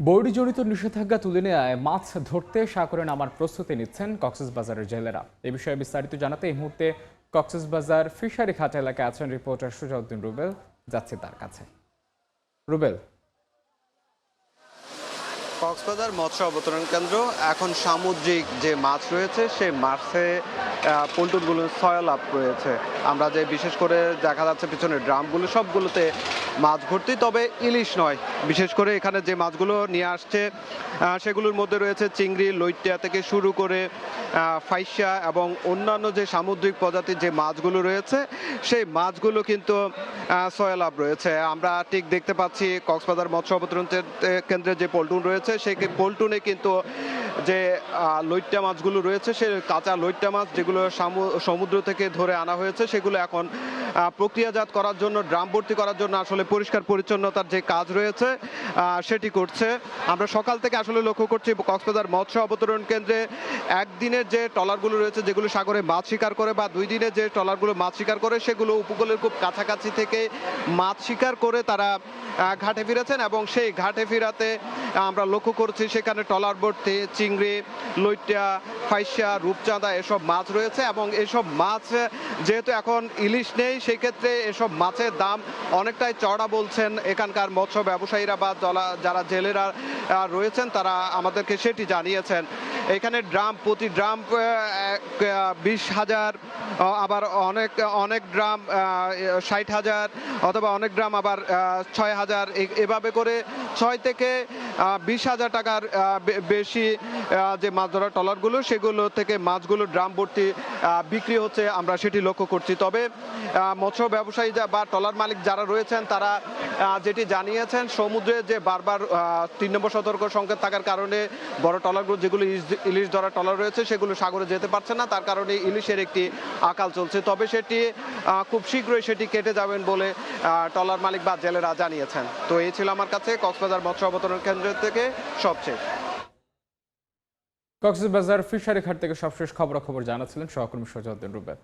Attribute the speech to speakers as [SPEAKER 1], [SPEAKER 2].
[SPEAKER 1] বৈরীজনিত নিষেধাজ্ঞা তুলে নেওয়ায় মাছ ধরতে সাগরে নামার প্রস্তুতি নিচ্ছেন কক্সবাজারের জেলেরা। এ বিষয়ে বিস্তারিত জানাতে এই মুহূর্তে কক্সবাজার ফিশারি ঘাট এলাকায় আছেন রিপোর্টার সুজাউদ্দিন রুবেল। যাচ্ছে তার কাছে। রুবেল,
[SPEAKER 2] কক্সবাজার মৎস্য অবতরণ কেন্দ্র এখন সামুদ্রিক যে মাছ রয়েছে সেই মাছে পন্টুনগুলো সয়লাভ রয়েছে। আমরা যে বিশেষ করে দেখা যাচ্ছে পিছনে ড্রামগুলো সবগুলোতে মাছ ভর্তি, তবে ইলিশ নয়। বিশেষ করে এখানে যে মাছগুলো নিয়ে আসছে সেগুলোর মধ্যে রয়েছে চিংড়ি, লইট্টা থেকে শুরু করে ফাইসা এবং অন্যান্য যে সামুদ্রিক প্রজাতির যে মাছগুলো রয়েছে সেই মাছগুলো কিন্তু সয়লাভ রয়েছে। আমরা ঠিক দেখতে পাচ্ছি কক্সবাজার মৎস্য অবতরণ কেন্দ্রে যে পল্টুন রয়েছে সেই পল্টুনে কিন্তু যে লইট্টা মাছগুলো রয়েছে সে কাঁচা লইট্টা মাছ যেগুলো সমুদ্র থেকে ধরে আনা হয়েছে সেগুলো এখন প্রক্রিয়াজাত করার জন্য, ড্রাম ভর্তি করার জন্য আসলে পরিষ্কার পরিচ্ছন্নতার যে কাজ রয়েছে সেটি করছে। আমরা সকাল থেকে আসলে লক্ষ্য করছি কক্সবাজার মৎস্য অবতরণ কেন্দ্রে একদিনের যে ট্রলারগুলো রয়েছে যেগুলো সাগরে মাছ শিকার করে, বা 2 দিনের যে ট্রলারগুলো মাছ শিকার করে সেগুলো উপকূলের খুব কাছাকাছি থেকে মাছ শিকার করে তারা ঘাটে ফিরেছেন। এবং সেই ঘাটে ফিরাতে আমরা লক্ষ্য করছি সেখানে ট্রলার ভর্তি চিংড়ি, লইট্টা, ফাইসা, রূপচাঁদা এসব মাছ রয়েছে। এবং এসব মাছ যেহেতু এখন ইলিশ নেই সেই ক্ষেত্রে এসব মাছের দাম অনেকটাই চড়া বলছেন এখানকার মৎস্য ব্যবসায়ীরা বা যারা জেলেরা রয়েছেন তারা আমাদেরকে সেটি জানিয়েছেন। এখানে ড্রাম, প্রতি ড্রাম 20,000, আবার অনেক ড্রাম 60,000, অথবা অনেক ড্রাম আবার 6,000, এভাবে করে 6 থেকে 20,000 টাকার বেশি যে মাছ ধরার ট্রলারগুলো সেগুলো থেকে মাছগুলো ড্রাম ভর্তি বিক্রি হচ্ছে, আমরা সেটি লক্ষ্য করছি। তবে মৎস্য ব্যবসায়ী বা ট্রলার মালিক যারা রয়েছেন তারা যেটি জানিয়েছেন, সমুদ্রে যে বারবার 3 নম্বর সতর্ক সংকেত থাকার কারণে বড় ট্রলারগুলো যেগুলো ইলিশ ধরার ট্রলার রয়েছে সেগুলো সাগরে যেতে পারছে না, তার কারণে ইলিশের একটি আকাল চলছে। তবে সেটি খুব শীঘ্রই সেটি কেটে যাবেন বলে ট্রলার মালিক বা জেলেরা জানিয়েছেন। তো এই ছিল আমার কাছে কক্সবাজার মৎস্য অবতরণ কেন্দ্র থেকে সবচেয়ে।
[SPEAKER 1] কক্সবাজার ফিশারি ঘাট থেকে সবশেষ খবরাখবর জানাচ্ছিলেন সহকর্মী সুজাউদ্দিন রুবেল।